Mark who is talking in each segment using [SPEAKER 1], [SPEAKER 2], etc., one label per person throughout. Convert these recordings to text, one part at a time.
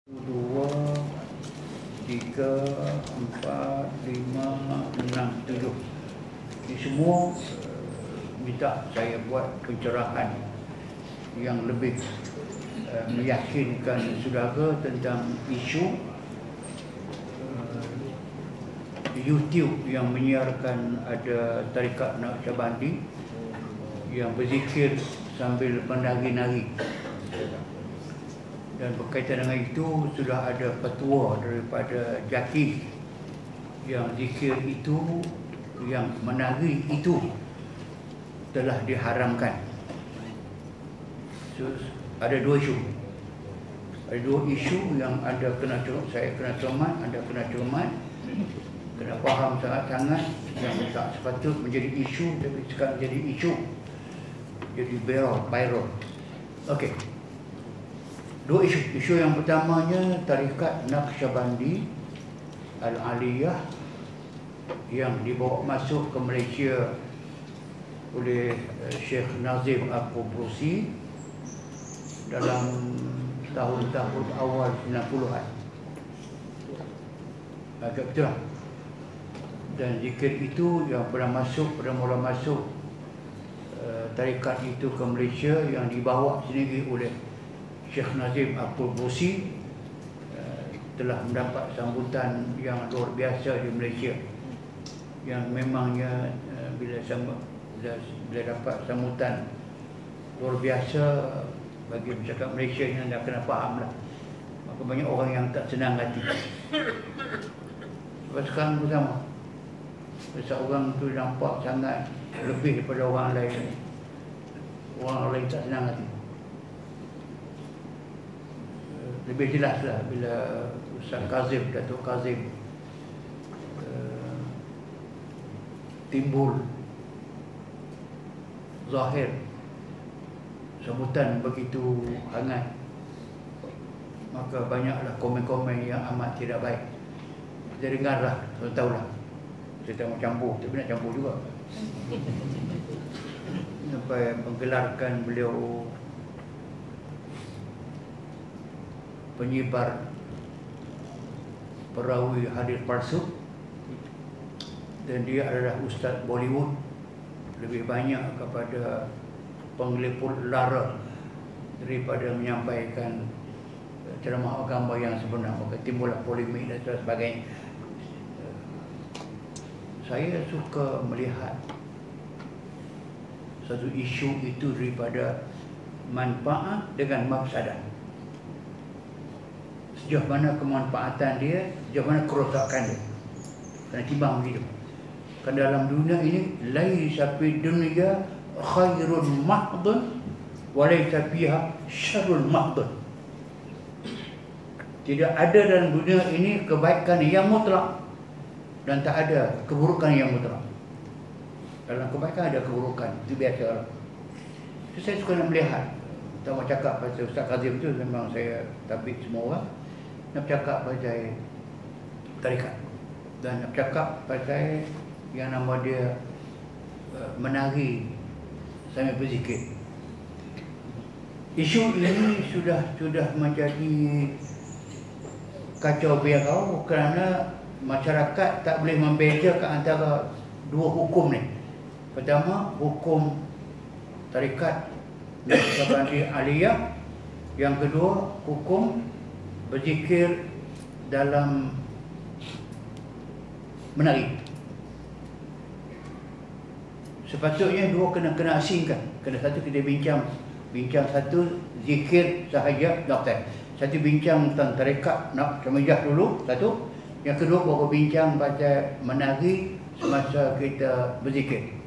[SPEAKER 1] 2, 3, 4, 5, 6, 7. Ini semua minta saya buat pencerahan yang lebih meyakinkan saudara tentang isu YouTube yang menyiarkan ada tarikat Naqsyabandi yang berzikir sambil menari-nari. Dan berkaitan dengan itu sudah ada fatwa daripada JAKI yang zikir itu, yang menari itu telah diharamkan. So, ada dua isu. Ada dua isu yang ada saya kena cermat, anda kena cermat, kena faham sangat-sangat yang tak sepatut menjadi isu tapi sekarang jadi isu, jadi viral. Okey. Dua isu. Isu yang pertamanya tarikat Naqsyabandi Al-Aliyah yang dibawa masuk ke Malaysia oleh Syekh Nazim Al-Qubrusi dalam tahun-tahun awal 90-an. Agak betul lah. Dan zikir itu yang pernah mula masuk tarikat itu ke Malaysia yang dibawa sendiri oleh Syekh Nazim Al-Qubrusi telah mendapat sambutan yang luar biasa di Malaysia, yang memangnya bila dapat sambutan luar biasa bagi masyarakat Malaysia yang dah kena faham lah. Maka banyak orang yang tak senang hati. Sebab sekarang pun sama. Seorang tu nampak sangat lebih daripada orang lain. Orang lain tak senang hati. Lebih jelaslah bila Ustaz Kazim, Datuk Kazim timbul zahir sambutan begitu hangat, maka banyaklah komen-komen yang amat tidak baik. Kita dengarlah, tuan tahulah. Saya tak mau campur, tapi nak campur juga. Sampai menggelarkan beliau penyebar perawi hadis palsu, dan dia adalah ustaz Bollywood, lebih banyak kepada pengliput lara daripada menyampaikan ceramah agama yang sebenar. Maka timbullah polemik dan sebagainya. Saya suka melihat satu isu itu daripada manfaat dengan mafsadah. Sejauh mana kemanfaatan dia, sejauh mana kerosakan dia. Kena timbang begitu. Kerana dalam dunia ini, laisa fid dunya khairun mahdun wa laisa fiha syarrun mahdun. Tidak ada dalam dunia ini kebaikan yang mutlak dan tak ada keburukan yang mutlak. Dalam kebaikan ada keburukan, itu biasa. Itu saya suka nak melihat. Tak mau cakap pasal Ustaz Kazim tu, memang saya tabik semua orang. Nak cakap pasal tarikat dan nak cakap pasal yang nama dia menari sambil berzikir. Isu ini sudah menjadi kacau berau kerana masyarakat tak boleh membezakan antara dua hukum ni. Pertama, hukum tarikat Naqsyabandi Aliyah. Yang kedua, hukum berzikir dalam menari. Sepatutnya dua kena asingkan. Kena satu kita bincang satu zikir sahaja, doktor. Satu bincang tentang tarikat Naqsyabandiyah dulu, satu. Yang kedua baru bincang pasal menari semasa kita berzikir.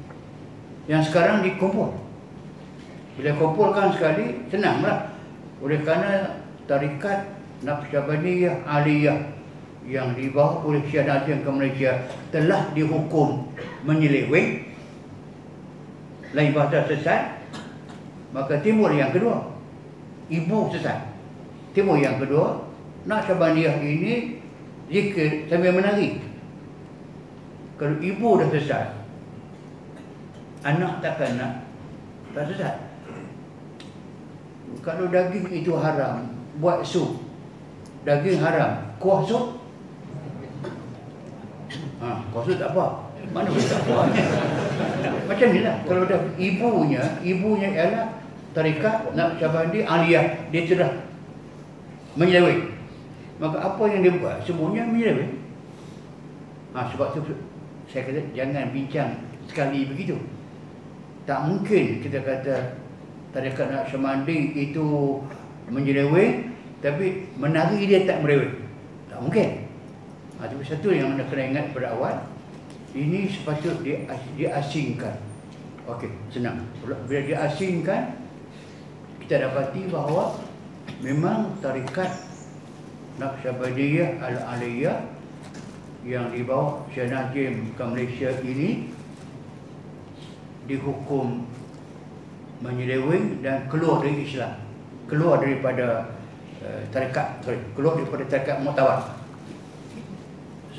[SPEAKER 1] Yang sekarang dikumpul. Bila kumpulkan sekali, senanglah. Oleh kerana tarikat Naqsyabandiyah Aliyah yang dibawa oleh Syekh Nazim ke Malaysia telah dihukum menyeleweng, lain bahasa sesat, maka timbul yang kedua, ibu sesat. Timbul yang kedua, Naqsyabandiyah ini zikir sambil menari. Kalau ibu dah sesat, anak takkan tak sesat. Kalau daging itu haram, buat sup, daging haram, kuah sup. Kuah sup tak apa. Mana boleh tak kuahnya? Macam ni lah. Kalau dah ibunya ialah tarekat Naqsyabandi Aliyah, dia sudah menyeleweng. Maka apa yang dia buat, semuanya menyeleweng. Sebab tu saya kata jangan bincang sekali begitu. Tak mungkin kita kata tarekat Naqsyabandi itu menyeleweng, tapi menari dia tak mereweng. Tak mungkin. Tapi satu yang anda kena ingat pada awal, ini sepatut diasingkan. Okey, senang. Bila diasingkan, kita dapati bahawa memang tarekat Naqsyabandiyah Al-Aliyah yang di bawah Syekh Nazim ke Malaysia ini dihukum menyeleweng dan keluar dari Islam, keluar daripada keluar daripada tarekat muktabar.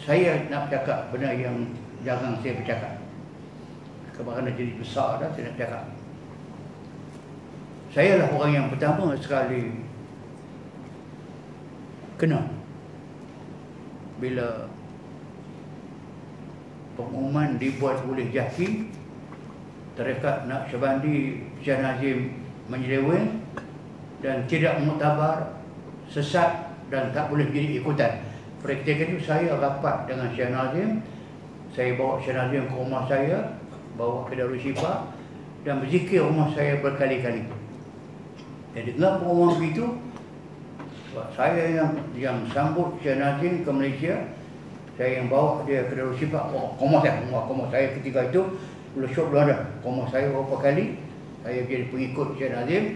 [SPEAKER 1] Saya nak cakap benda yang jarang saya bercakap. Kerana jadi besar dah, saya nak cakap. Saya lah orang yang pertama sekali kena bila pengumuman dibuat oleh JAKI, tarekat Naqsyabandi Syekh Nazim menyeleweng dan tidak muktabar, sesat dan tak boleh jadi ikutan. Pada ketika itu saya rapat dengan Syekh Nazim. Saya bawa Syekh Nazim ke rumah saya, bawa ke Darul Syifa dan berzikir rumah saya berkali-kali. Jadi dengan pengumuman begitu, saya yang sambut Syekh Nazim ke Malaysia, saya yang bawa dia ke Darul Syifa, rumah saya ketika itu belum ada. Rumah saya beberapa kali, saya jadi pengikut Syekh Nazim.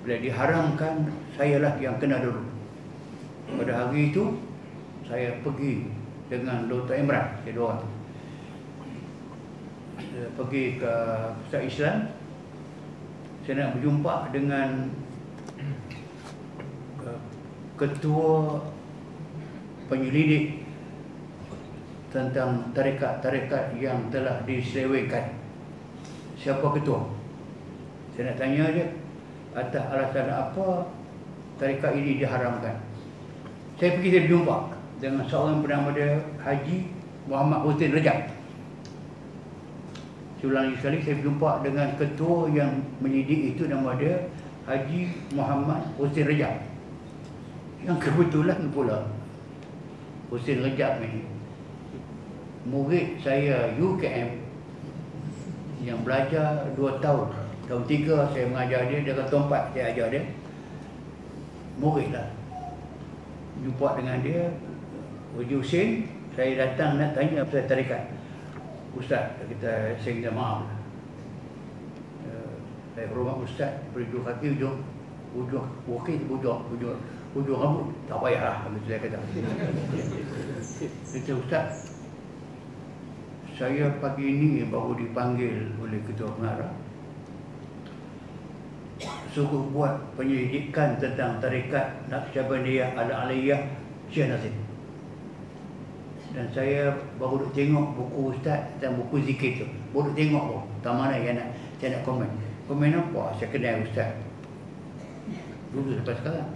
[SPEAKER 1] Bila diharamkan, sayalah yang kena dulu. Pada hari itu, saya pergi dengan Dr. Imran, saya dua orang. Saya pergi ke Pusat Islam. Saya nak berjumpa dengan ketua penyelidik tentang tarekat-tarekat yang telah diselewengkan. Siapa ketua? Saya nak tanya dia, atas alasan apa tarekat ini diharamkan. Saya pergi berjumpa dengan seorang bernama dia Haji Muhammad Hussein Rajab. Seulang sekali saya berjumpa dengan ketua yang menyidik itu, nama dia Haji Muhammad Hussein Rajab. Yang kebetulan pula Hussein Rajab ini murid saya UKM yang belajar 2 tahun. Tahun 3 saya mengajar dia, dia tahun 4 saya ajar dia. Murid lah. Jumpa dengan dia, Haji Hussein, saya datang nak tanya pasal tarekat. Ustaz, saya minta maaf. Saya hormat Ustaz, beri dua kaki ujung rambut. Tak payahlah, saya kata. Kata Ustaz, saya pagi ini baru dipanggil oleh Ketua Pengarah, suruh buat penyelidikan tentang tarekat Naqsyabandiyah Al-Aliyah Syekh Nazim. Dan saya baru duk tengok buku Ustaz dan buku zikir tu. Baru duk tengok pun. Tak mana yang saya nak komen. Komen apa? Saya kenal Ustaz dulu sampai sekarang.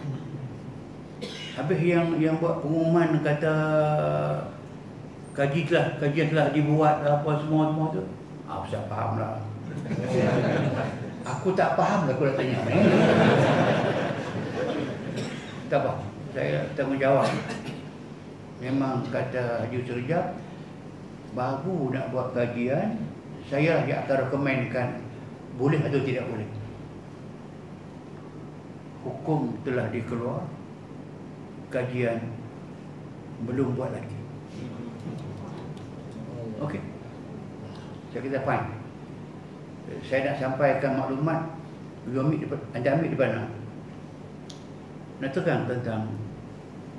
[SPEAKER 1] Habis yang buat pengumuman kata kajian telah dibuat apa semua tu. Ustaz faham lah. Aku tak faham lah, aku dah tanya. Tak apa, saya tanggungjawab. Memang kata Haji Hussein Rajab, baru nak buat kajian, saya yang akan rekomenkan boleh atau tidak boleh. Hukum telah dikeluar, kajian belum buat lagi. Okey, saya kata fine. Saya nak sampaikan maklumat, anda ambil di mana? Nak terang tentang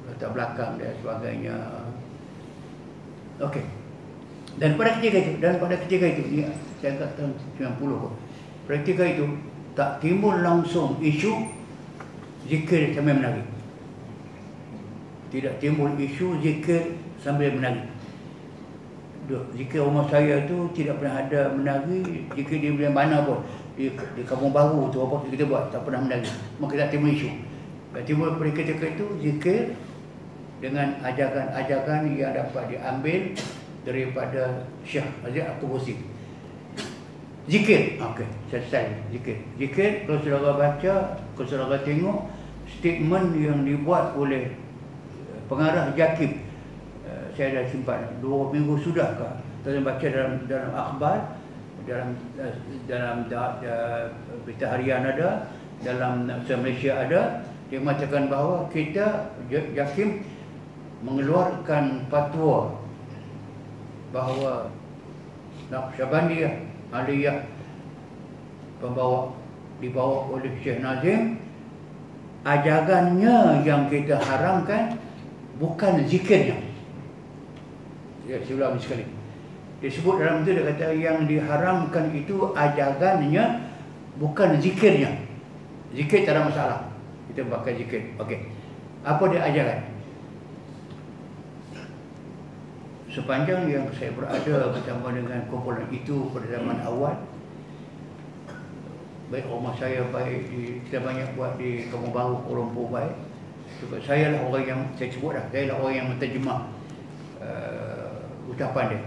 [SPEAKER 1] latar belakang dan sebagainya. Okey. Dan pada ketika itu, ni saya anggap tahun 90 pun. Pada ketika itu tak timbul langsung isu zikir sambil menari. Tidak timbul isu zikir sambil menari. Zikir rumah saya tu tidak pernah ada menari. Zikir di mana pun, di Kampung Baru tu apa kita buat, tak pernah menari. Maka tak timbul isu. Tak timbul pada ketika itu zikir dengan ajaran-ajaran yang dapat diambil daripada Syekh Aziz Al-Qubusi. Zikir, okey, selesai zikir. Zikir, kalau saudara baca, kalau saudara tengok statement yang dibuat oleh pengarah Jakib, saya dah simpan 2 minggu sudah ke. Saya baca dalam akhbar, dalam berita harian ada, dalam Malaysia ada. Dia mengatakan bahawa kita Jakib mengeluarkan fatwa bahawa Naqsyabandiyah Aliyah dibawa oleh Syekh Nazim, ajarannya yang kita haramkan bukan zikirnya. Ya, saya ulang sekali. Dia sebut dalam itu, dia kata yang diharamkan itu ajarannya bukan zikirnya. Zikir tak ada masalah, kita pakai zikir. Okey. Apa dia ajaran? Sepanjang yang saya berada bersama dengan kumpulan itu pada zaman awal, baik rumah saya, baik kita banyak buat di Kampung Baru, Kuala Lumpur baik. Sebab saya lah orang yang, saya sebut dah, saya lah orang yang menterjemah ucapan dia.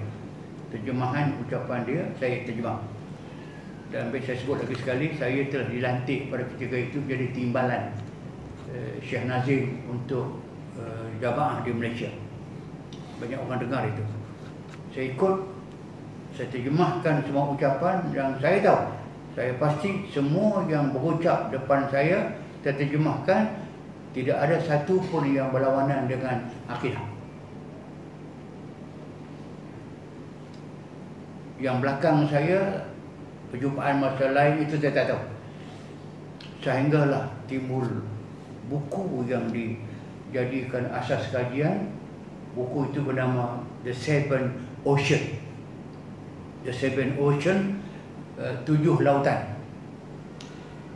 [SPEAKER 1] Terjemahan ucapan dia, saya terjemah. Dan saya sebut lagi sekali, saya telah dilantik pada ketika itu jadi timbalan Syekh Nazim untuk jamaah di Malaysia. Banyak orang dengar itu. Saya ikut, saya terjemahkan semua ucapan yang saya tahu. Saya pasti semua yang berucap depan saya terjemahkan, tidak ada satu pun yang berlawanan dengan akidah. Yang belakang saya, perjumpaan masa lain itu saya tak tahu. Sehinggalah timbul buku yang dijadikan asas kajian. Buku itu bernama The Seven Ocean. The Seven Ocean, 7 lautan.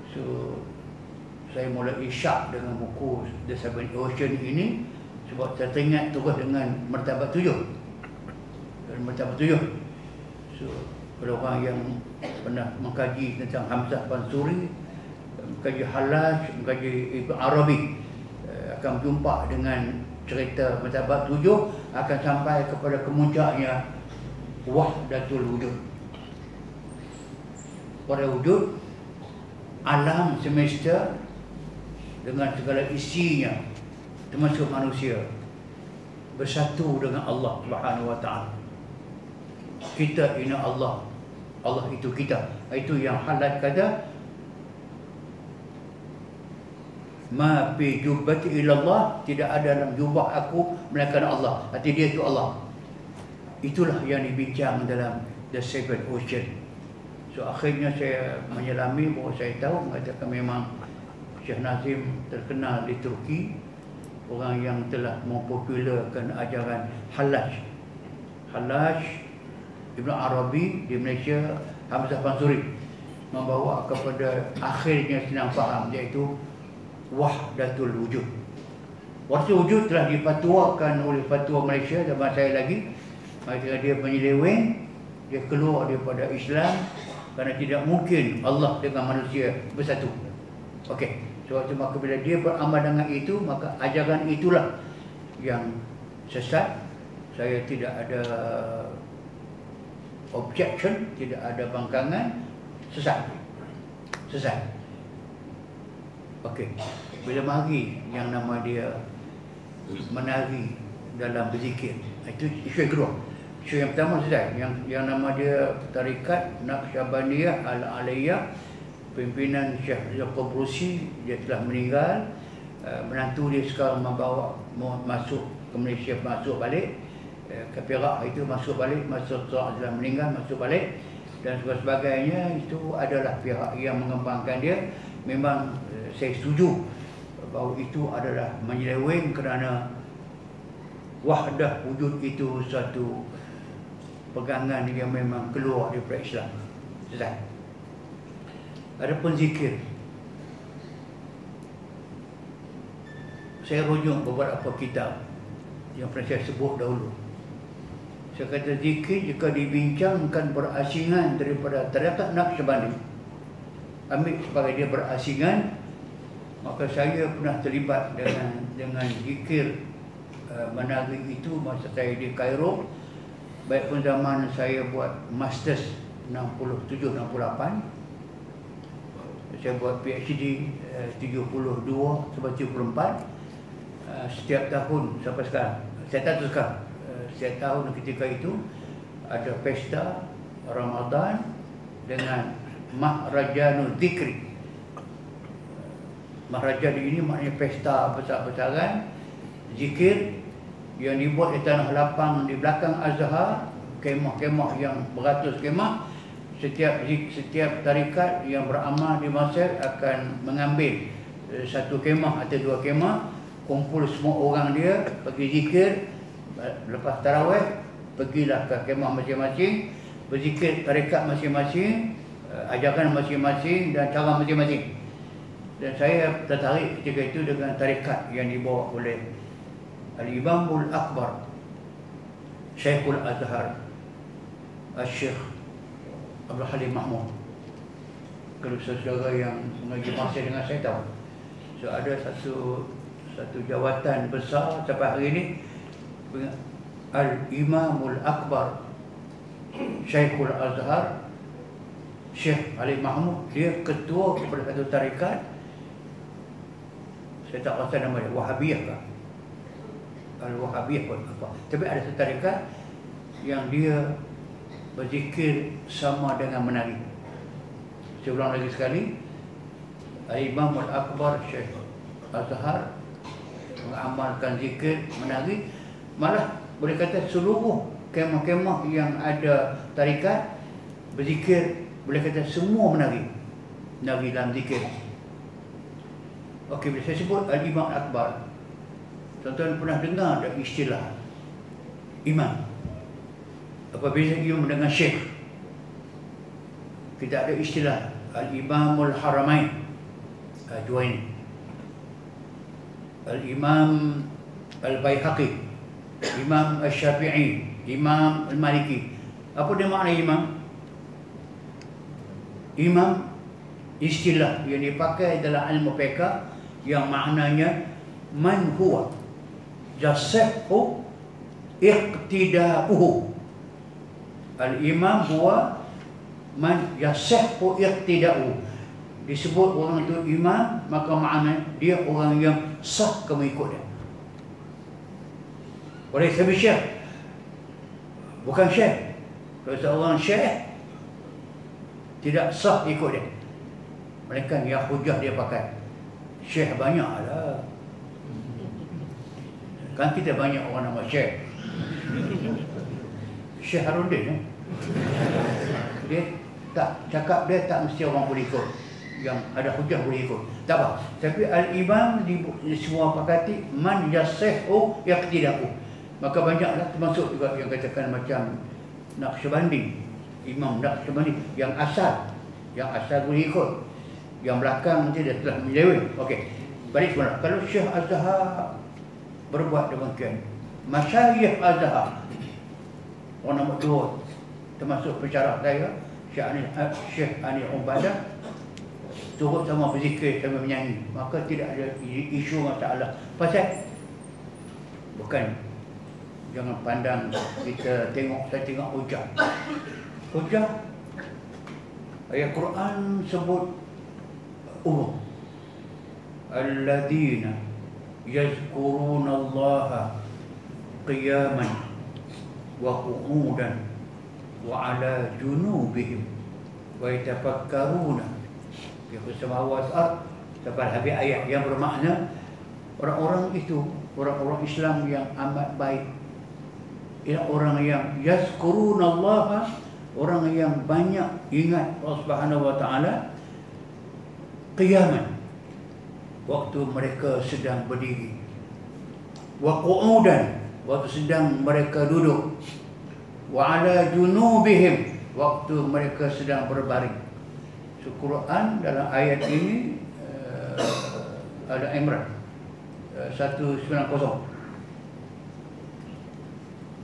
[SPEAKER 1] So, saya mulai isyak dengan buku The Seven Ocean ini sebab saya teringat terus dengan Martabat 7. Dan Martabat 7. So, kalau orang yang pernah mengkaji tentang Hamzah Pansuri, mengkaji Hallaj, mengkaji Ibn Arabi, akan berjumpa dengan cerita Martabat 7, akan sampai kepada kemuncaknya Wahdatul Wujud. Pada wujud, alam semesta dengan segala isinya, termasuk manusia, bersatu dengan Allah Subhanahu Wa Taala. Kita ini Allah, Allah itu kita. Itu yang Hallaj kata, ma fi jubbati ilallah, tidak ada dalam jubah aku melainkan Allah. Arti dia itu Allah. Itulah yang dibincang dalam The Seven Ocean. So akhirnya saya menyelami bahawa saya tahu, mengatakan memang Syekh Nazim terkenal di Turki, orang yang telah mempopularkan ajaran Hallaj. Hallaj, Ibn Arabi di Malaysia, Hamzah Pansuri, membawa kepada akhirnya senang faham, iaitu Wahdatul Wujud. Wahdatul Wujud telah difatwakan oleh fatwa Malaysia zaman saya lagi. Maka dia penyeleweng, dia keluar daripada Islam kerana tidak mungkin Allah dengan manusia bersatu. Okey, sebab itu maka bila dia beramal dengan itu, maka ajaran itulah yang sesat. Saya tidak ada objection, tidak ada bangkangan, sesat. Sesat. Okey, bila mari yang nama dia menari dalam berzikir, itu isu yang kedua. Isu yang pertama sudah, yang nama dia Tarikat Naqsyabandiyah Al-Aliyah, pimpinan Syekh Aziz Al-Qubusi, dia telah meninggal. Menantu dia sekarang masuk ke Malaysia, masuk balik ke Perak, itu masuk balik, masuk setelah meninggal, masuk balik dan sebagainya. Itu adalah pihak yang mengembangkan dia. Memang saya setuju bahawa itu adalah menyeleweng kerana wahdah wujud itu satu pegangan yang memang keluar daripada Islam. Sesat. Adapun zikir, saya rujuk beberapa kitab yang pernah saya sebut dahulu. Saya kata zikir jika dibincangkan berasingan daripada Tarikat Naqsyabandi, ambil sebagai dia berasingan, maka saya pernah terlibat dengan zikir menari itu masa saya di Cairo, baik pun zaman saya buat masters 67-68, saya buat PhD 72 sampai 74. Setiap tahun sampai sekarang saya tak tahu sekarang, setiap tahun ketika itu ada pesta Ramadan dengan Mahrajanul Zikri. Mahrajan ini maknanya pesta besar-besaran zikir yang dibuat di tanah lapang di belakang Azhar, kemah-kemah yang beratus kemah. Setiap tarikat yang beramal di Mesir akan mengambil satu kemah atau dua kemah, kumpul semua orang dia, pergi zikir. Lepas tarawih, pergilah ke kemah masing-masing, berzikir tarikat masing-masing, ajaran masing-masing dan cara masing-masing. Dan saya tertarik ketika itu dengan tarikat yang dibawa oleh Al-Imamul Akbar, Syekhul Azhar, Al-Syekh Abdul Halim Mahmud. Kalau saudara yang mengaji masih dengan saya tahu, so, ada satu jawatan besar sampai hari ini, Al-Imamul Akbar Syekhul Azhar, Syekh Ali Mahmud. Dia ketua kepada satu tarikat, saya tak rasa nama dia, Wahabiyah kah? Al-Wahabiyah pun apa. Tapi ada satu tarikat yang dia berzikir sama dengan menari. Saya ulang lagi sekali, Imam Al-Akbar Syekh Azhar mengamalkan zikir menari. Malah boleh kata seluruh kemah-kemah yang ada tarikat berzikir, boleh kata semua menari dalam zikir. Okey, bila saya sebut Al-Imam Akbar, tuan-tuan pernah dengar ada istilah imam. Apa beza imam dengan syekh? Kita ada istilah Al-Imamul Haramain, dua ini. Al-Imam Al-Baihaqi, Imam Al-Syafi'i, Imam Al-Maliki. Apa dia makna imam? Imam istilah yang dipakai dalam ilmu fiqh yang maknanya man huwa yasihhu iqtida'uhu. Al-imam huwa man yasihhu iqtida'uhu. Disebut orang itu imam, maka maknanya dia orang yang sah kamu ikut dia. Oleh sebab syekh, bukan syekh. Kalau seorang syekh tidak sah ikut dia. Mereka yang hujah dia pakai. Syekh banyak lah. Kan kita banyak orang nama Syekh. Syekh Harudin, dia tak cakap, dia tak mesti orang boleh ikut. Yang ada hujah boleh ikut, tak apa. Tapi al-imam di semua pakati man yasihhu yaqtida'u. Maka banyaklah, termasuk juga yang katakan macam Naqsyabandi, Imam Naqsyabandi yang asal boleh ikut. Yang belakang nanti dia telah menjauh. Okey, balik semula. Kalau Syekh Azhar berbuat demikian, Masyayikh Azhar, orang nombor 2 termasuk pensyarah saya, Syekh Ani Ubadah, turut sama berzikir, sama menyanyi, maka tidak ada isu masalah. Pasal bukan, jangan pandang kita tengok, saya tengok hujah ayat Quran sebut alladzina yazkuruna Allaha qiyaman wa qu'udan wa ala junubihim wa yatafakkaruna fi samawati wal ard, sampai habis ayat yang bermakna orang-orang itu, orang-orang Islam yang amat baik, ialah orang yang yazkuruna Allaha, orang yang banyak ingat Allah Subhanahu wa taala, qiyaman, waktu mereka sedang berdiri, wa qu'udan, waktu sedang mereka duduk, wa ala junubihim, waktu mereka sedang berbaring. So, Quran dalam ayat ini ada Imran 190.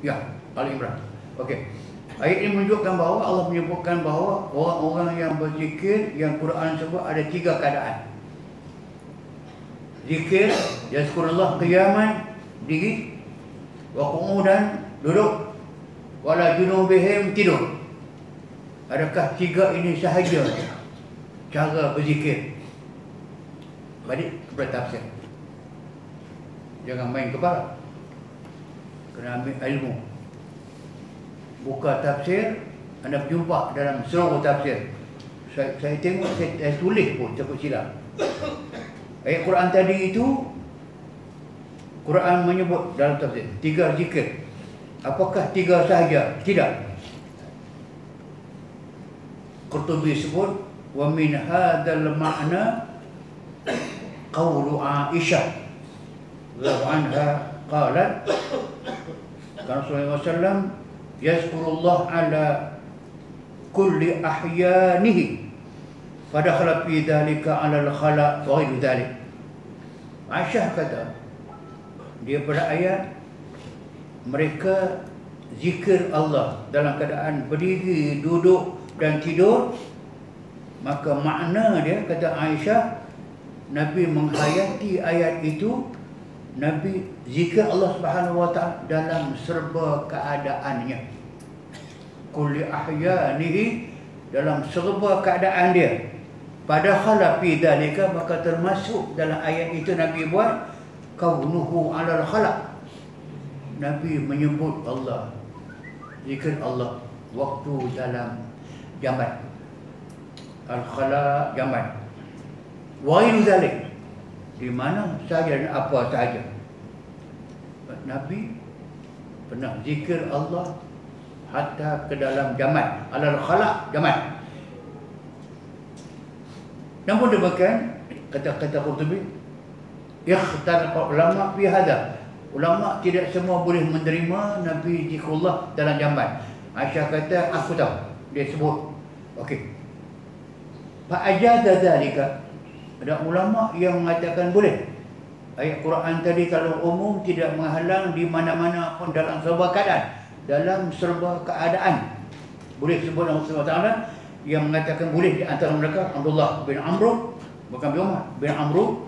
[SPEAKER 1] Ya, Al-Imran. Okey. Ayat ini menunjukkan bahawa Allah menyebutkan bahawa orang-orang yang berzikir, yang Quran sebut ada 3 keadaan. Zikir, yazkurullah qiyaman, diri, wa qu'udan duduk, wala junubihim tidur. Adakah tiga ini sahaja cara berzikir? Balik kepada tafsir. Jangan main kepala. Kena ambil ilmu. Buka tafsir, anda berjumpa dalam seluruh tafsir. Saya tengok, saya tulis pun takut silap. Ayat Quran tadi itu, Quran menyebut dalam tafsir 3 zikir. Apakah 3 sahaja? Tidak. Qurtubi sebut, wa min hadzal ma'na qawlu Aisyah radhiyallahu anha qalat kana sallallahu alaihi wasallam yazkurullah ala kulli ahyanihi fadakhala fi dhalika ala al-khala wa ghairu dhalik. Aisyah kata dia pada ayat mereka zikir Allah dalam keadaan berdiri, duduk dan tidur, maka makna dia, kata Aisyah, Nabi menghayati ayat itu, Nabi zikir Allah Subhanahu wa taala dalam serba keadaannya. Kulli ahyanihi, dalam serba keadaan dia. Pada khala fi dzalika, maka termasuk dalam ayat itu Nabi buat kaunuhu alal khala. Nabi menyebut Allah, zikir Allah waktu dalam jamat. Al-khala jamat. Wa ghairu dzalik, di mana saja dan apa saja. Nabi pernah zikir Allah hatta ke dalam jamat, alal khala jamat. Namun demikian, kata-kata Qurtubi, ikhtalafa ulama fi hadha. Ulama tidak semua boleh menerima Nabi zikrullah dalam jamat. Aisyah kata, aku tahu. Dia sebut. Okey. Fa ajada dzalika. Ada ulama yang mengatakan boleh. Ayat Quran tadi kalau umum tidak menghalang di mana-mana pun dalam serba keadaan. Dalam serba keadaan. Boleh sebut Allah SWT yang mengatakan boleh di antara mereka Abdullah bin Amr, bukan bin Umar, bin Amr,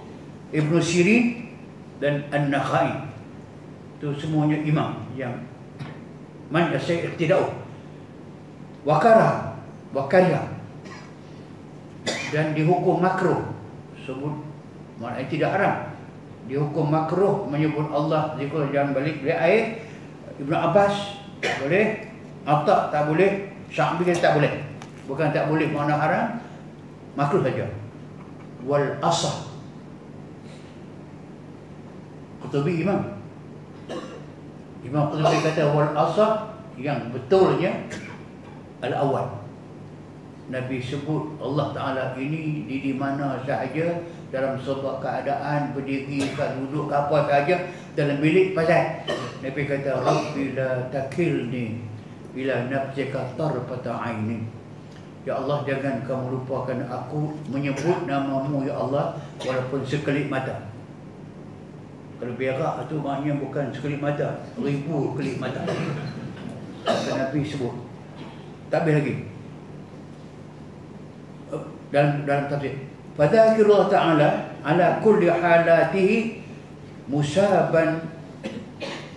[SPEAKER 1] Ibn Sirin dan An-Nakhai. Itu semuanya imam yang man yasai iktida'u. Wakara, wakarya. Dan dihukum makruh. Sebut maknanya tidak haram. Dihukum makruh menyebut Allah zikr jangan balik dari air. Ibn Abbas boleh, Atta tak boleh, Sya'bi tak boleh. Bukan tak boleh makna haram, makruh saja. Wal asah. Qurtubi imam Qurtubi kata wal asah, yang betulnya al-awwal. Nabi sebut Allah Ta'ala ini di mana sahaja, dalam sebuah keadaan, berdiri, duduk, apa sahaja, dalam bilik pasal. Nabi kata, Rabbi la takilni ila nafsika tarfata aini. Ya Allah, jangan kamu lupakan aku menyebut namamu ya Allah walaupun sekelip mata. Kalau berak itu maknanya bukan sekelip mata, 1000 kelip mata. Maka Nabi sebut. Tak habis lagi. Dalam tafsir, fadzakirullah ta'ala ala kulli halatihi musaban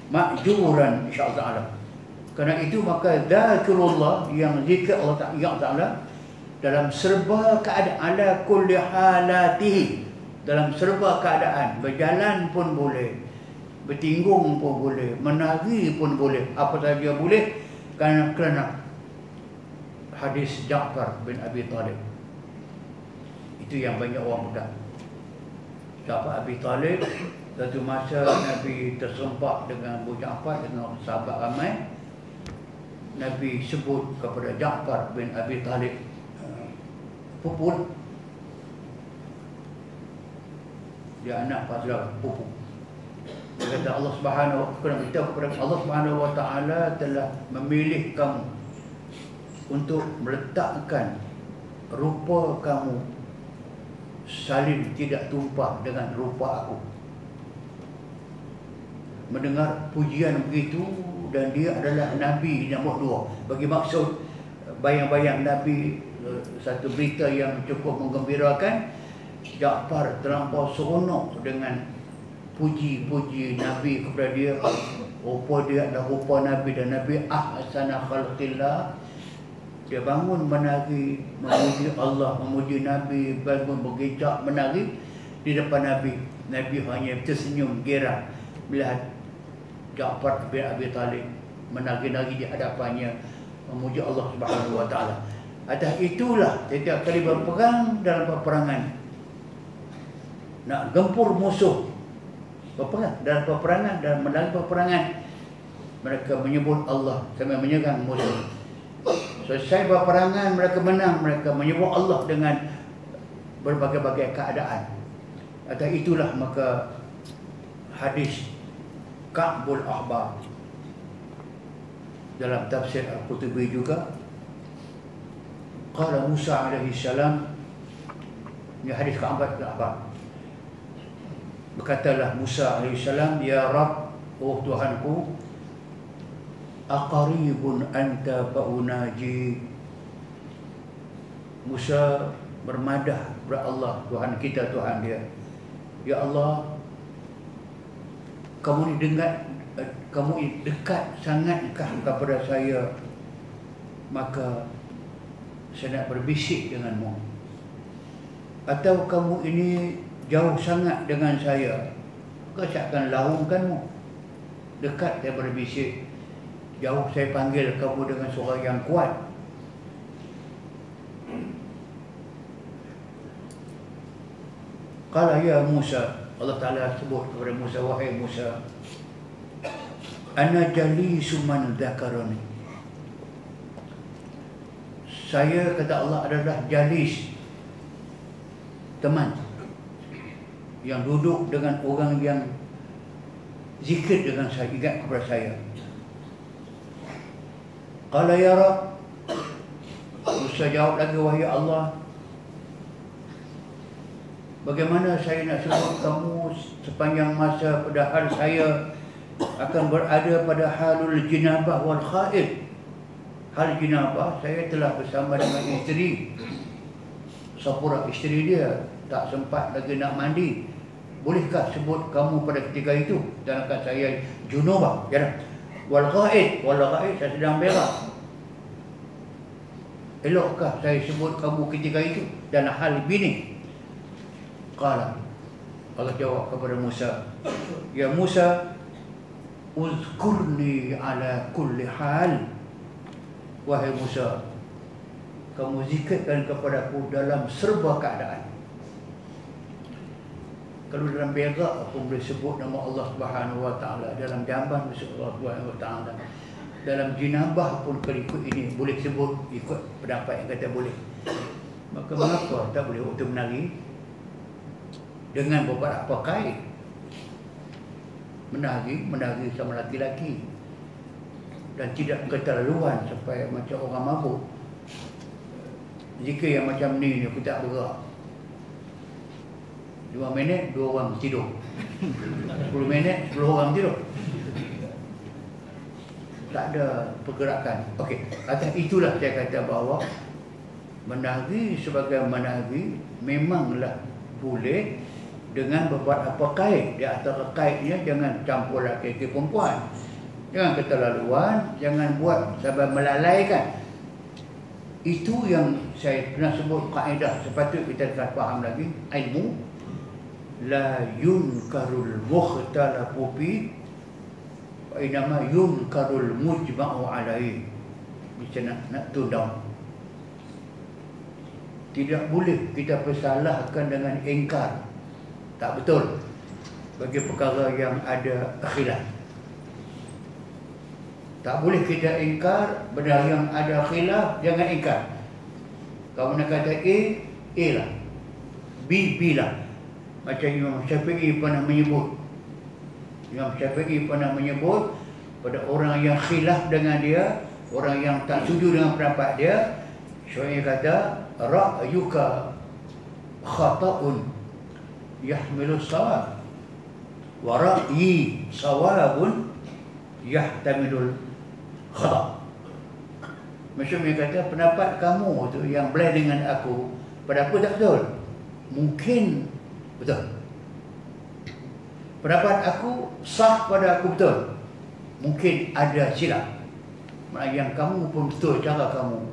[SPEAKER 1] ma'juran insyaallah ta'ala. Kerana itu maka dzakirullah, yang zikir Allah Ta'ala dalam serba keadaan, ala kulli halatihi, dalam serba keadaan. Berjalan pun boleh, bertinggung pun boleh, menari pun boleh, apa saja boleh, kerana hadis Ja'far bin Abi Talib. Itu yang banyak orang pegang. Sahabat Abi Talib, satu masa Nabi terserempak dengan Abu Ja'far dengan sahabat ramai. Nabi sebut kepada Ja'far bin Abi Talib, pupul. Dia anak Pak Saudara, pupul. Dia kata Allah Subhanahu wa ta'ala telah memilih kamu untuk meletakkan rupa kamu saling tidak tumpah dengan rupa aku. Mendengar pujian begitu, dan dia adalah Nabi nombor 2. Bagi maksud bayang-bayang Nabi, satu berita yang cukup menggembirakan. Ja'far terlampau seronok dengan puji-puji Nabi kepada dia. rupa dia adalah rupa Nabi dan Nabi ahsana khalqillah. Dia bangun menari, memuji Allah, memuji Nabi, bangun bergejak menari di depan Nabi. Nabi hanya tersenyum gerak melihat Ja'far bin Abi Talib menari-nari di hadapannya memuji Allah Subhanahu wa taala. Atas itulah setiap kali berperang dalam peperangan, nak gempur musuh, berperang dalam peperangan dan menang peperangan, mereka menyebut Allah sambil menyerang musuh. Selesai peperangan, mereka menang, mereka menyebut Allah dengan berbagai-bagai keadaan. Atas itulah maka hadis Ka'bul Ahbar dalam tafsir Al-Qutubi juga, qala Musa alaihi salam, ini hadis Ka'bul Ahbar, berkatalah Musa alaihi salam, ya Rabb, oh Tuhanku, aqaribun anta fa'unaji. Musa bermadah kepada Allah, Tuhan kita, Tuhan dia, ya Allah, kamu ni dekat sangatkah kepada saya, maka saya nak berbisik denganmu, atau kamu ini jauh sangat dengan saya, maka saya akan laungkanmu. Dekat saya berbisik, jauh saya panggil kamu dengan suara yang kuat. Qala ya Musa, Allah Ta'ala sebut kepada Musa, wahai Musa, ana jalisu man dzakarani. Saya, kata Allah, adalah jalis, teman yang duduk dengan orang yang zikir dengan saya, ingat kepada saya. Qala ya Rabb, Musa jawab lagi, wahai Allah, bagaimana saya nak sebut kamu sepanjang masa, padahal saya akan berada pada halul jinabah wal khaid. Hal jinabah, saya telah bersama dengan isteri, sapura isteri dia, tak sempat lagi nak mandi. Bolehkah sebut kamu pada ketika itu? Sedangkan saya junubah, ya. Wal ghaid, saya sedang berak. Elokkah saya sebut kamu ketika itu dan hal bini? Qala, Allah jawab kepada Musa, ya Musa, uzkurni ala kulli hal. Wahai Musa, kamu zikirkan kepadaku dalam serba keadaan. Kalau dalam berak aku boleh sebut nama Allah Subhanahu wa taala, dalam jamban sebut Allah Subhanahu wa taala, dalam jinabah pun ikut ini boleh sebut, ikut pendapat yang kata boleh. Maka mengapa tak boleh waktu menari dengan beberapa kait? Menari sama laki-laki dan tidak keterlaluan sampai macam orang mabuk. Jika yang macam ni aku tak berak, 2 minit 2 orang tidur, 10 minit 10 orang tidur, tak ada pergerakan. Okey, atas itulah saya kata bahawa menari sebagai menari memanglah boleh dengan beberapa kait. Di antara kaitnya jangan campur lelaki perempuan, jangan keterlaluan, jangan buat sampai melalaikan. Itu yang saya pernah sebut kaedah, sepatutnya kita telah faham lagi ilmu. La yunkarul mukhtalafu fi wa inama yunkarul mujma'u alaihi. Macam nak tundang. Tidak boleh kita persalahkan dengan ingkar, tak betul, bagi perkara yang ada khilaf. Tak boleh kita ingkar benda yang ada khilaf, jangan ingkar. Kalau nak kata A lah, B lah. Macam Imam Syafi'i pernah menyebut, pada orang yang khilaf dengan dia, orang yang tak setuju dengan pendapat dia, Syafi'i kata, ra'yuka khata'un yahmilu sawab, wa ra'yi sawabun yahtamilul khata'. Maksudnya kata pendapat kamu tu yang belah dengan aku, pada aku tak betul, mungkin betul. Pendapat aku sah pada aku betul, mungkin ada silap. Maknanya yang kamu pun betul cara kamu,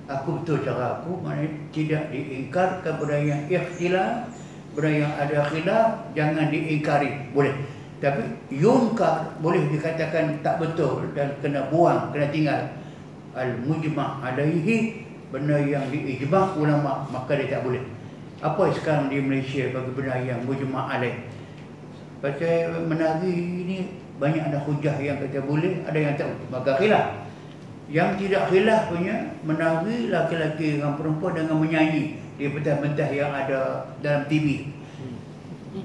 [SPEAKER 1] aku betul cara aku, maknanya tidak diingkarkan benda yang ikhtilaf, benda yang ada khilaf jangan diingkari, boleh. Tapi yunkar boleh dikatakan tak betul dan kena buang, kena tinggal. Al-mujma' alaihi, benda yang diijma' ulama, maka dia tak boleh. Apa sekarang di Malaysia bagi benda yang mujma' alaih? Pasal menari ini banyak ada hujah yang kata boleh, ada yang tak boleh, maka khilaf. Yang tidak khilaf punya menari laki-laki dengan perempuan dengan menyanyi di pentas-pentas yang ada dalam TV.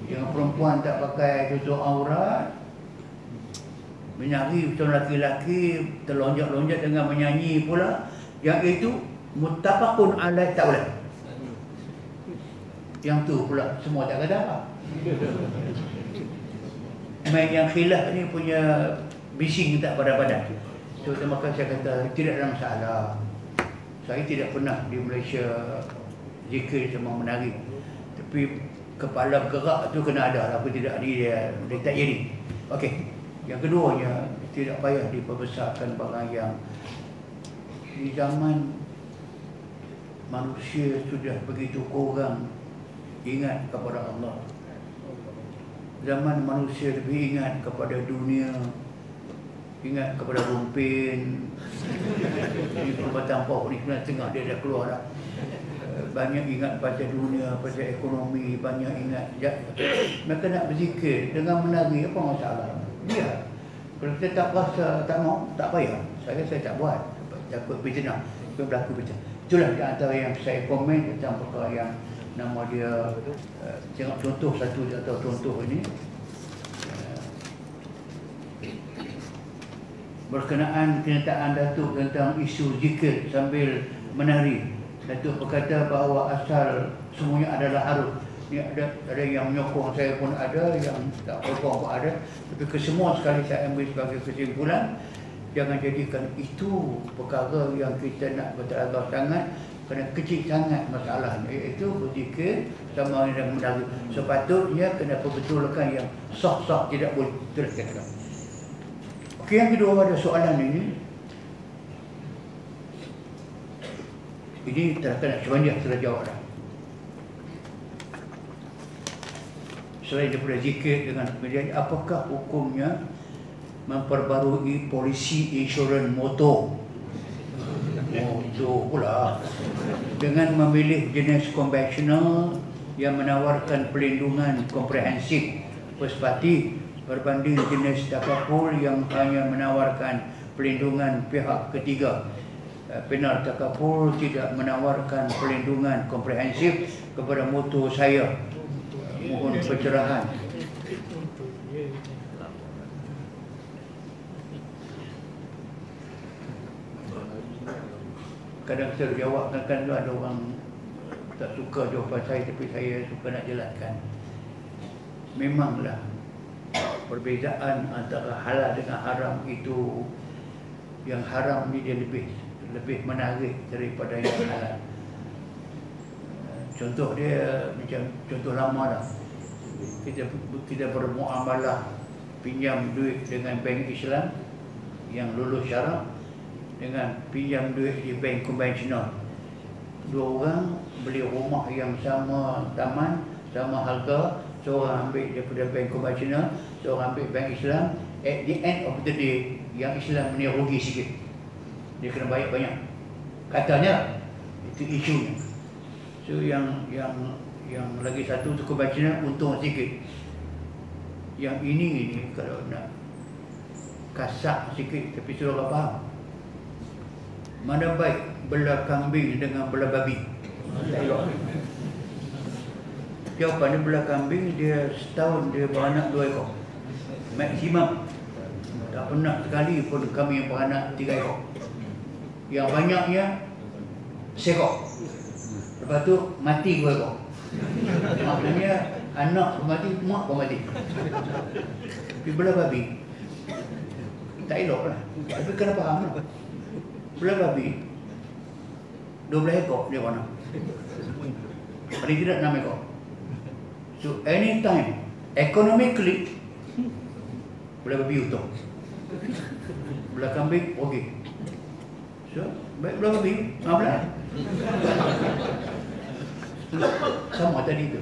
[SPEAKER 1] Yang perempuan tak pakai tutup aurat, menyanyi betul laki-laki terlonjak-lonjak dengan menyanyi pula. Yang itu muttafaqun alaih tak boleh. Yang tu pula semua tak kata apa. Main yang khilaf ni punya bising tak pada-pada. So maka saya kata tidak ada masalah. Saya tidak pernah di Malaysia zikir sama menari. Tapi kepala gerak tu kena ada. Apa tidak dia tak jadi. Okey. Yang keduanya, tidak payah diperbesarkan barang yang di zaman manusia sudah begitu kurang ingat kepada Allah. Zaman manusia lebih ingat kepada dunia, ingat kepada rumpin. Ini perubatan pohon ni sebenarnya tengah dia dah keluar dah. Banyak ingat pasal dunia, pasal ekonomi, banyak ingat. Mereka nak berzikir dengan menari, apa masalah? Dia. Kalau kita tak rasa, tak mau, tak payah. Saya tak buat. Takut fitnah. Itu berlaku fitnah. Itulah di antara yang saya komen tentang perkara yang nama dia, tengok contoh satu atau contoh ini. Berkenaan kenyataan Datuk tentang isu zikir sambil menari. Datuk berkata bahawa asal semuanya adalah harus. Ini ada yang menyokong saya pun ada, yang tak menyokong pun ada. Tapi kesemua sekali saya ambil sebagai kesimpulan, jangan jadikan itu perkara yang kita nak berteragak sangat, kerana kecil sangat masalahnya, iaitu berzikir sama dengan menari. Sepatutnya kena perbetulkan yang sah-sah, tidak boleh terkata. Okey, yang kedua ada soalan ini. Ini terkena sebanyak telah jawab dah. Selain daripada zikir dengan kemudian, apakah hukumnya memperbarui polisi insurans motor? Motor pula. Dengan memilih jenis konvensional yang menawarkan pelindungan komprehensif first party berbanding jenis takaful yang hanya menawarkan pelindungan pihak ketiga. Penal takaful tidak menawarkan pelindungan komprehensif kepada motor saya. Mohon pencerahan. Kadang saya jawab, kadang ada orang tak suka jawapan saya, tapi saya suka nak jelaskan. Memanglah perbezaan antara halal dengan haram itu, yang haram ni dia lebih menarik daripada yang halal. Contoh dia macam contoh lama dah. Kita bermuamalah pinjam duit dengan bank Islam yang lulus syarat dengan pinjam duit di bank konvensional. Dua orang beli rumah yang sama taman, sama harga, seorang ambil daripada bank konvensional, seorang ambil bank Islam. At the end of the day, yang Islam ni rugi sikit. Dia kena bayar banyak. Katanya itu isunya. So yang lagi satu tu konvensional untung sikit. Yang ini kalau nak kasak sikit tapi suruh orang faham. Mana baik belah kambing dengan belah babi? Tak elok. Jawapan dia belah kambing, dia setahun dia beranak 2 ekor. Maksimum. Tak pernah sekali pun kami yang beranak 3 ekor. Yang banyaknya sekor. Lepas tu mati 2 ekor. Maknanya anak pun mati, mak pun mati. Tapi belah babi tak elok lah. Tapi kena faham lah. Belah babi 12 ekor dia beranak. Paling tidak 6 ekor. So anytime economically belah babi untung. Belah kambing, okey. So, baik belah kambing, 15. Sama tadi tu.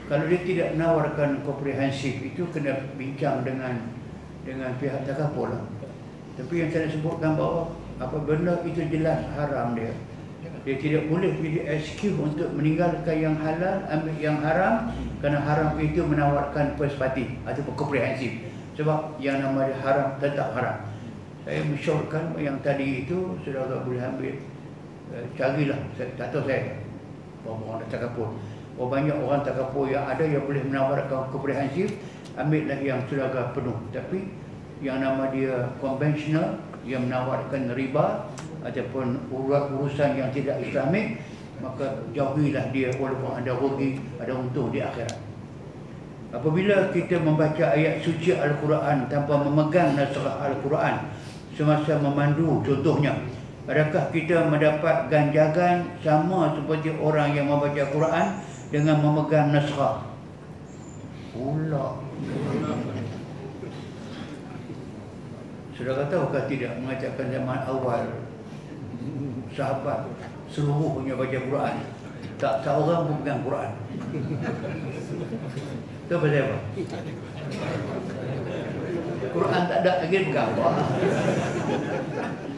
[SPEAKER 1] Kalau dia tidak menawarkan komprehensif, itu kena bincang dengan pihak takaful lah. Tapi yang saya sebutkan bahawa apa benda itu jelas haram dia tidak boleh jadi excuse untuk meninggalkan yang halal, ambil yang haram, kerana haram itu menawarkan first party ataupun komprehensif. Sebab yang nama dia haram tetap haram. Saya mensyorkan yang tadi itu saudara boleh ambil, carilah, tak tahu saya orang takaful. Banyak orang takaful yang ada yang boleh menawarkan komprehensif, ambillah yang saudara penuh. Tapi yang nama dia konvensional, yang menawarkan riba ataupun urusan yang tidak Islamik, maka jauhilah dia walaupun ada rugi, ada untung di akhirat. Apabila kita membaca ayat suci Al-Quran tanpa memegang naskah Al-Quran semasa memandu contohnya, adakah kita mendapat ganjaran sama seperti orang yang membaca Quran dengan memegang naskah? Pula. Saudara tahukah tidak mengatakan zaman awal sahabat seluruhnya baca Quran, tak seorang pun pegang Quran. Itu pasal apa? Quran tak ada lagi pegang apa?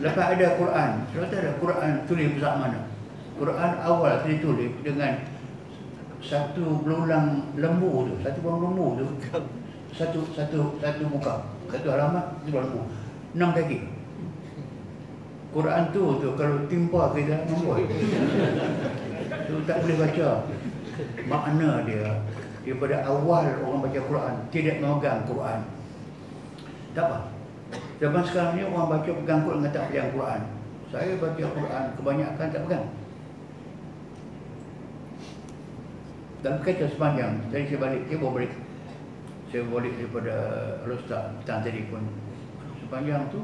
[SPEAKER 1] Lepas ada Quran, saudara ada Quran tulis besar mana? Quran awal ditulis dengan satu belulang lembu tu, satu belulang lembu tu, satu muka, satu halaman, satu belulang lembu, 6 kaki. Quran tu kalau timpa kita membuat tu tak boleh baca. Makna dia daripada awal orang baca Quran tidak memegang Quran. Tak apa. Zaman sekarang ni orang baca pegang Quran dengan tak pegang Quran. Saya baca Quran kebanyakan tak pegang. Dan kata sepanjang, tadi saya balik daripada Al-Ustaz petang tadi pun. Sepanjang tu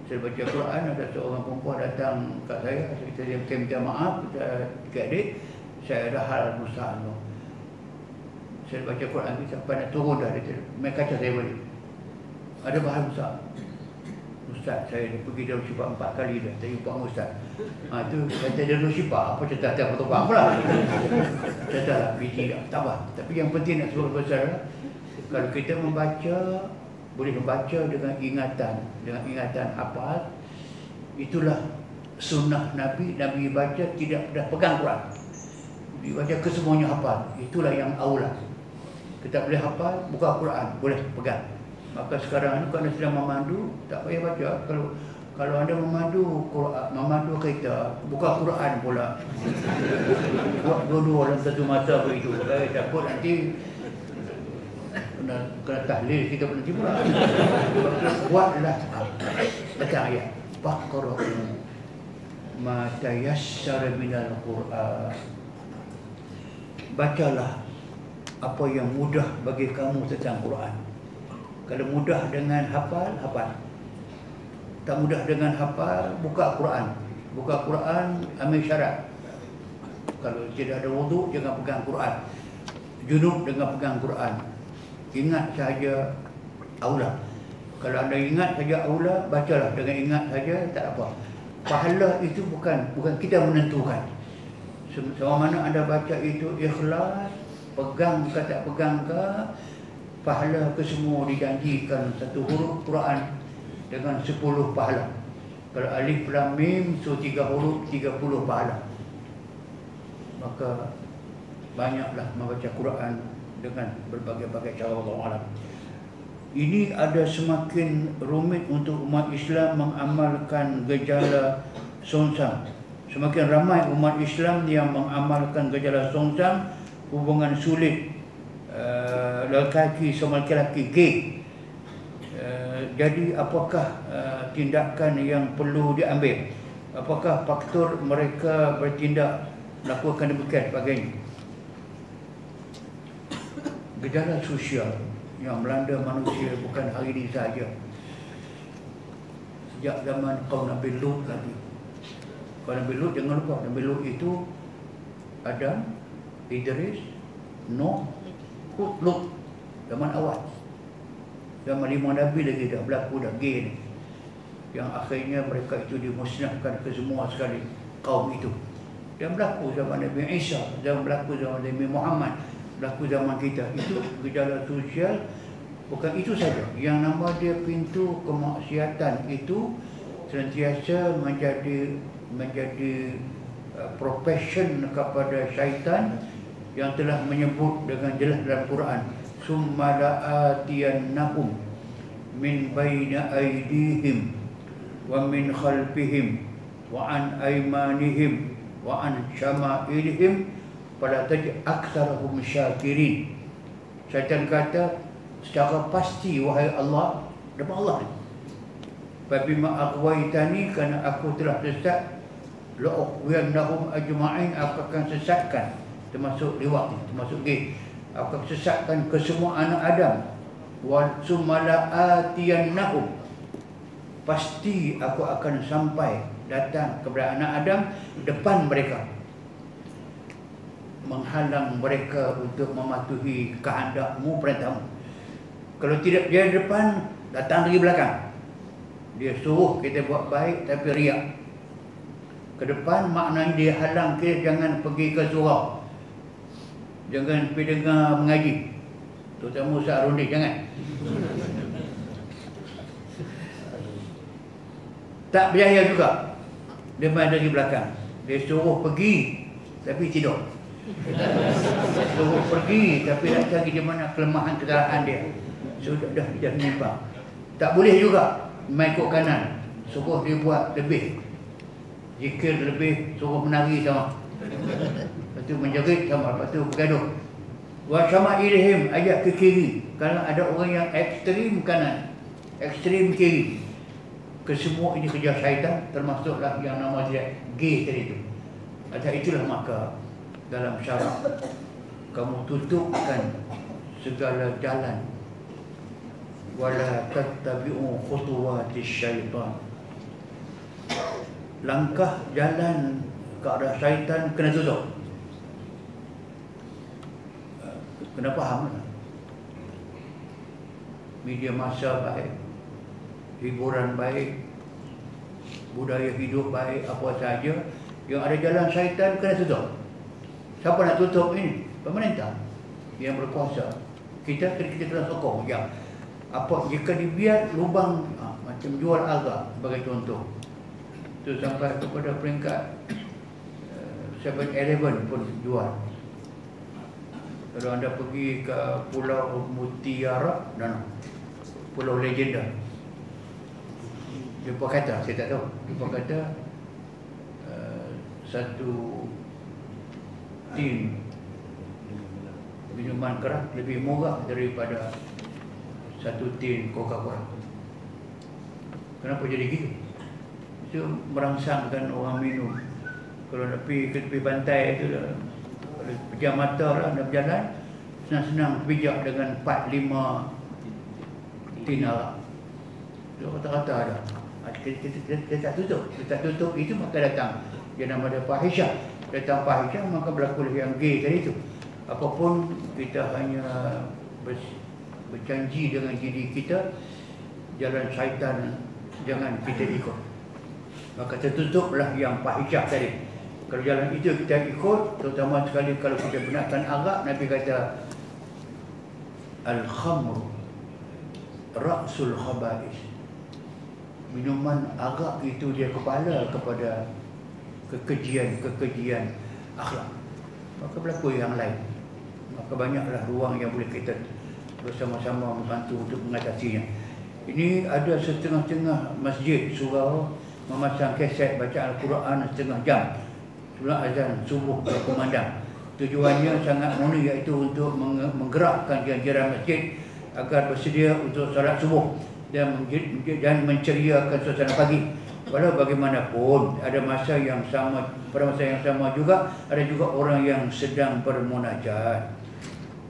[SPEAKER 1] saya baca Quran, ada seorang perempuan datang kat saya, saya minta maaf, kita adik, saya ada hal besar tu. Saya baca Quran ni sampai nak turun dah, dia main kaca saya balik. Ada bahan besar. Ustaz, saya pergi dalam syifa 4 kali dah, saya jumpa dengan Ustaz. Tu kata dia dalam syifa, apa cerita tak apa pula. Cerita biji tak apa. Tapi yang penting nak sebut besar, kalau kita membaca, boleh membaca dengan ingatan hafal, itulah sunnah Nabi. Nabi baca tidak pernah pegang Quran, dibaca kesemuanya hafal, itulah yang aula. Kita boleh hafal, buka Quran, boleh pegang. Maka sekarang ni kalau sedang memandu, tak payah baca. Kalau anda memandu Quran, memandu kereta, buka Quran pula, buat dua-dua dalam satu masa begitu, takut nanti kena tahlil kita nanti pula. Buatlah baca ayat Baqarah ma tayassara minal Quran. Bacalah apa yang mudah bagi kamu tentang Quran. Kalau mudah dengan hafal, hafal. Tak mudah dengan hafal, buka Quran. Buka Quran, ambil syarat. Kalau tidak ada wuduk, jangan pegang Quran. Junub, jangan pegang Quran. Ingat sahaja aula. Kalau anda ingat saja aula, bacalah dengan ingat saja, tak apa. Pahala itu bukan kita menentukan. Sama mana anda baca itu ikhlas, pegang ke tak pegang ke, pahala kesemua dijanjikan satu huruf Quran dengan 10 pahala. Kalau alif lam mim, so 3 huruf 30 pahala. Maka banyaklah membaca Quran dengan berbagai-bagai cara. Wallahu a'lam. Ini ada semakin rumit untuk umat Islam mengamalkan gejala songsam. Semakin ramai umat Islam yang mengamalkan gejala songsam, hubungan sulit lelaki sama lelaki gay. Jadi apakah tindakan yang perlu diambil? Apakah faktor mereka bertindak melakukan demikian sebagainya? Gejala sosial yang melanda manusia bukan hari ini sahaja. Sejak zaman kaum Nabi Lut lagi. Kaum Nabi Lut, jangan lupa Nabi Lut itu Adam, Idris, Nuh, Lut, zaman awal. Zaman 5 Nabi lagi dah berlaku dah gay ni. Yang akhirnya mereka itu dimusnahkan ke semua sekali kaum itu. Dan berlaku zaman Nabi Isa, berlaku zaman Nabi Muhammad, berlaku zaman kita. Itu gejala sosial. Bukan itu saja, yang nama dia pintu kemaksiatan itu sentiasa menjadi profession kepada syaitan yang telah menyebut dengan jelas dalam Quran, summa la'atiyannahum min baina aydihim wa min khalfihim wa an aymanihim wa an syama'ilihim fala tajid aktsarahum syakirin. Syaitan kata secara pasti, wahai Allah, depan Allah ni, fabima aghwaytani, kerana aku telah sesat, la'ughwiyannahum ajma'in, aku akan sesatkan, termasuk liwat ni, termasuk gay, aku akan sesatkan ke semua anak Adam. Wa summa la'atiyannahum, pasti aku akan sampai datang kepada anak Adam depan mereka, menghalang mereka untuk mematuhi kehendakmu, perintahmu. Kalau tidak dia di depan, datang dari belakang. Dia suruh kita buat baik tapi riak. Ke depan maknanya dia halang kita jangan pergi ke surau, jangan pergi dengar mengaji, terutama Ustaz Rundi, jangan. Tak berjaya juga, dia main dari belakang. Dia suruh pergi tapi tidur. Suruh pergi tapi nak cari di mana kelemahan kesalahan dia. Sudah dah menyimpang. Tak boleh juga main kok kanan, suruh dia buat lebih, zikir lebih, suruh menari sama, lepas tu menjerit sama, lepas tu bergaduh. Wa syama'ilihim, ajak ke kiri. Kalau ada orang yang ekstrim kanan, ekstrim kiri, kesemua ini kerja syaitan, termasuklah yang nama dia gay tadi itu. Atas itulah maka dalam syarak kamu tutupkan segala jalan, wala tattabi'u khutuwatis syaitan. Langkah jalan ke arah syaitan kena tutup. Kena faham lah. Media massa baik, hiburan baik, budaya hidup baik, apa saja yang ada jalan syaitan kena tutup. Siapa nak tutup ini? Pemerintah yang berkuasa. Kita kena sokong. Ya. Apa jika dibiar lubang macam jual agak sebagai contoh, itu sampai kepada peringkat 7-Eleven pun jual. Kalau anda pergi ke Pulau Mutiara dan Pulau Legenda, dia pun kata, saya tak tahu, dia pun kata satu tin minuman keras lebih murah daripada satu tin Coca-Cola. Kenapa jadi gitu? Itu merangsangkan orang minum. Kalau nak pergi ke tepi pantai itu, pejam mata lah nak berjalan, senang-senang bijak dengan 4-5 tin arak. Itu kata-kata ada. Kita tak tutup. Kita tak tutup itu maka datang. Dia nama dia fahisyah. Datang fahisyah maka berlaku yang gay tadi itu. Apapun kita hanya berjanji dengan diri kita, jalan syaitan jangan kita ikut, maka tertutuplah yang fahisyah tadi. Kalau jalan itu kita ikut, terutama sekali kalau kita benarkan arak, Nabi kata al-khamru ra'sul khaba'is, minuman arak itu dia kepala kepada kekejian akhlak. Maka berlaku yang lain, maka banyaklah ruang yang boleh kita bersama-sama membantu untuk mengatasinya. Ini ada setengah-tengah masjid surau memasang kaset baca Al-Quran setengah jam sebelum azan subuh berkumandang. Tujuannya sangat murni, iaitu untuk menggerakkan jiran masjid agar bersedia untuk salat subuh dan menceriakan suasana pagi. Walau bagaimanapun ada masa yang sama, pada masa yang sama juga ada juga orang yang sedang bermunajat,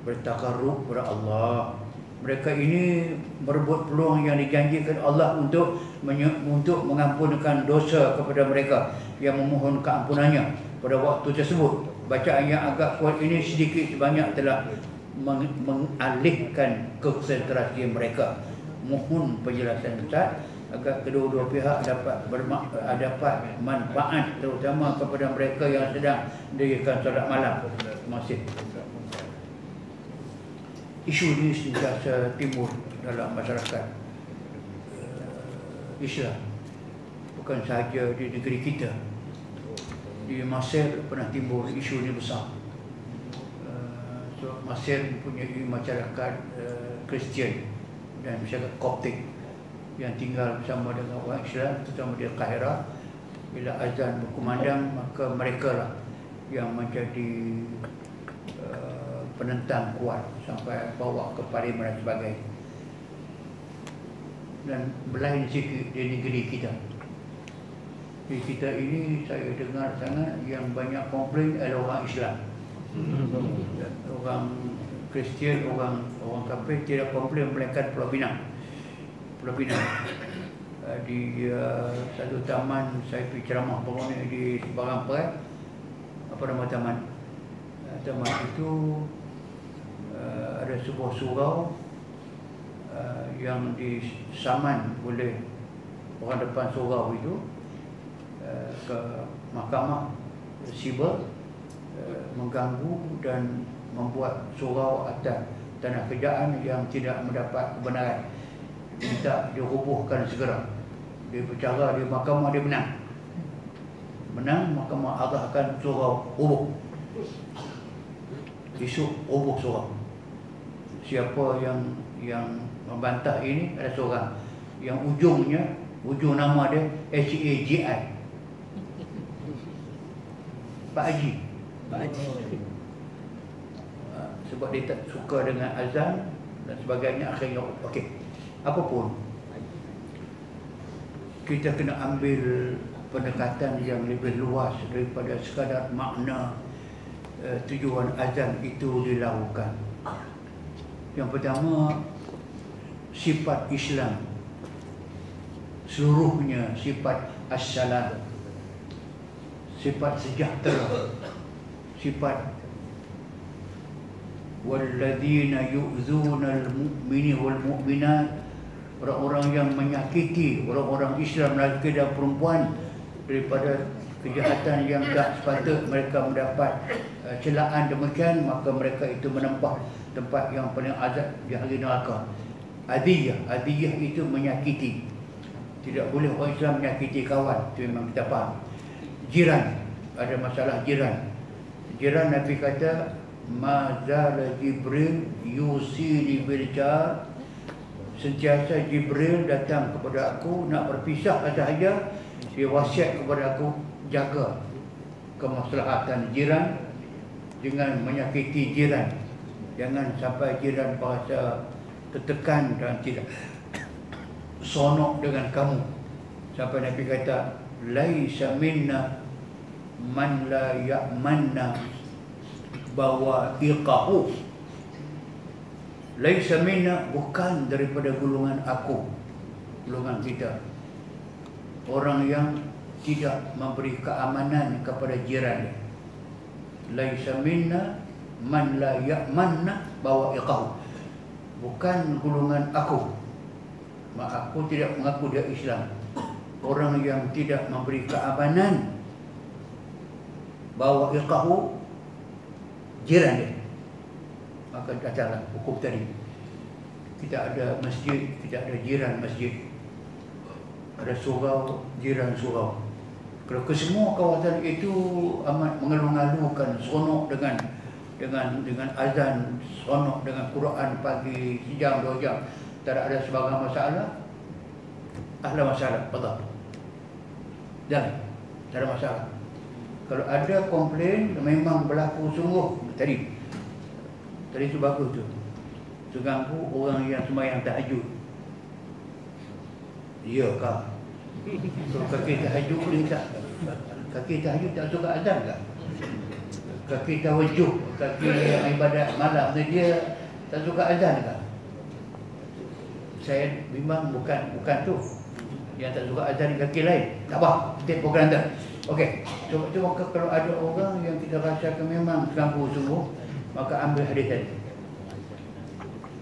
[SPEAKER 1] bertakarrub kepada Allah. Mereka ini merebut peluang yang dijanjikan Allah untuk mengampunkan dosa kepada mereka yang memohon keampunannya pada waktu tersebut. Bacaan yang agak kuat ini sedikit sebanyak telah mengalihkan konsentrasi mereka mohon penjelasan Ustaz agar kedua-dua pihak dapat dapat manfaat, terutama kepada mereka yang sedang mendirikan solat malam. Terima kasih. Isu ini sentiasa timbul dalam masyarakat Islam, bukan sahaja di negeri kita. Di Mesir pernah timbul isu ini besar. Mesir mempunyai masyarakat Kristian dan masyarakat Koptik yang tinggal bersama dengan orang Islam, terutama di Kahira. Bila azan berkumandang, maka mereka lah yang menjadi penentang kuat sampai bawa ke parlimen dan sebagainya. Dan berlain sikit di negeri kita. Di kita ini saya dengar sangat yang banyak komplain adalah orang Islam. Orang Kristian, orang kafir tidak komplain, melainkan Pulau Pinang. Pulau Pinang. Di satu taman saya pergi ceramah baru ni di Sebarang Perai. Apa nama taman? Taman itu ada sebuah surau yang disaman oleh orang depan surau itu ke mahkamah siber, mengganggu dan membuat surau atas tanah kerajaan yang tidak mendapat kebenaran. Minta dirubuhkan segera. Dia bercara di mahkamah, dia menang. Mahkamah arahkan surau rubuh. Esok rubuh surau. Siapa yang membantah ini ada seorang yang ujung nama dia HAJI, Pak Haji. Sebab dia tak suka dengan azan dan sebagainya, akhirnya okey. Apapun, kita kena ambil pendekatan yang lebih luas daripada sekadar makna tujuan azan itu dilakukan. Yang pertama, sifat Islam seluruhnya sifat as-salam, sifat sejahtera, sifat walladzina yu'zuna al-mu'mini wal mu'minat, orang-orang yang menyakiti orang-orang Islam lelaki dan perempuan daripada kejahatan yang tak sepatut mereka mendapat celaan demikian, maka mereka itu menempah tempat yang paling azab di hari neraka. Adiyah itu menyakiti. Tidak boleh orang Islam menyakiti kawan, itu memang kita faham. Jiran, ada masalah jiran. Jiran Nabi kata, mazala Jibril yusini bil jar, sentiasa Jibril datang kepada aku nak berpisah sahaja, dia wasiat kepada aku jaga kemaslahatan jiran, jangan menyakiti jiran, jangan sampai jiran berasa tertekan dan tidak sonok dengan kamu. Sampai Nabi kata, laisa minna man la ya'manna bawa'iqahu. Laisa minna, bukan daripada golongan aku, golongan kita, orang yang tidak memberi keamanan kepada jiran. Laisa minna man la ya'manna bawa'iqahu, bukan golongan aku. Aku tidak mengaku dia Islam. Orang yang tidak memberi keamanan bawa'iqahu, jiran dia, maka cacalah hukum tadi. Kita ada masjid, kita ada jiran masjid, ada surau, jiran surau. Kalau ke semua kawasan itu amat mengeluh-ngeluhkan, sonok dengan azan, sonok dengan Quran pagi sejam 2 jam, tak ada sebarang masalah. Ahla masalah, betul. Dan tak ada masalah. Kalau ada komplain memang berlaku sungguh tadi tu bagus tu. Terganggu orang yang sembahyang tahajud. Ya kah? Kalau kaki tahajud boleh tak? Kaki tahajud tak suka azan tak? Kaki tawajuh, kaki yang ibadat malam dia tak suka azan tak? Saya bimbang bukan tu. Yang tak suka azan kaki lain. Tak apa, take for granted. Okey, coba kalau ada orang yang kita rasakan memang terganggu sungguh, maka ambil hadis tadi.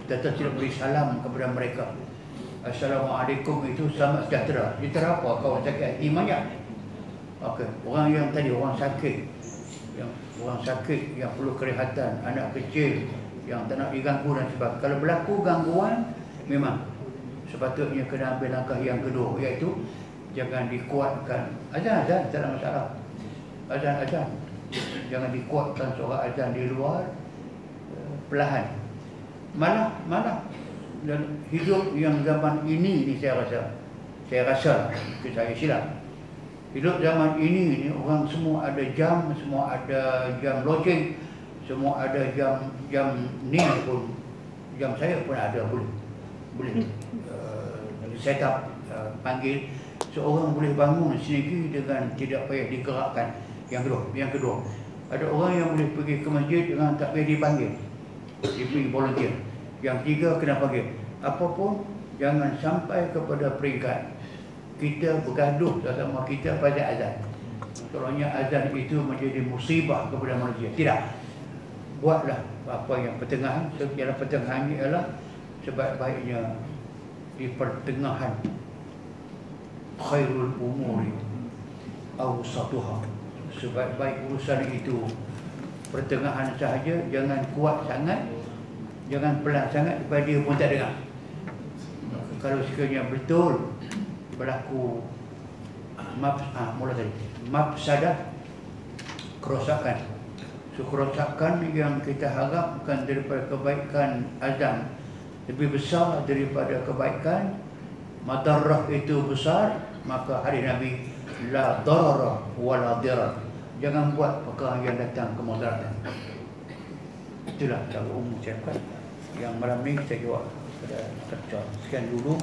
[SPEAKER 1] Kita tidak beri salam kepada mereka. Assalamualaikum itu selamat sejahtera. Sejahtera apa? Kau sakit hati banyak. Okey, orang yang tadi orang sakit, yang perlu kerehatan, anak kecil yang tak nak diganggu dan sebagainya. Kalau berlaku gangguan, memang sepatutnya kena ambil langkah yang kedua, iaitu jangan dikuatkan azan tak ada masalah. Azan jangan dikuatkan seorang azan di luar, perlahan. Malah dan hidup yang zaman ini saya rasa saya silap. Hidup zaman ini orang semua ada jam, semua ada jam logik, semua ada jam ni pun, jam saya pun ada boleh set up, panggil seorang boleh bangun sendiri dengan tidak payah digerakkan. Yang kedua, ada orang yang boleh pergi ke masjid dengan tak payah dipanggil, diberi volunteer. Yang ketiga, kena panggil. Apapun, jangan sampai kepada peringkat kita bergaduh sama kita pada azan. Soalnya azan itu menjadi musibah kepada manusia. Tidak. Buatlah apa yang pertengahan. Jalan pertengahan ini adalah sebaik-baiknya di pertengahan. Khairul umuri awsatuha. Sebaik-baik urusan itu pertengahan sahaja, jangan kuat sangat, jangan pelan sangat supaya dia pun tak dengar. Kalau sekiranya betul berlaku mafsadah, kerosakan. Kerosakan yang kita harapkan daripada kebaikan azam lebih besar daripada kebaikan, madarrah itu besar, maka hari Nabi la darara wa la dirar. Jangan buat perkara yang datang kemudaratan. Itulah kalau umum saya kata. Yang malam ni saya jawab pada tercor. Sekian dulu.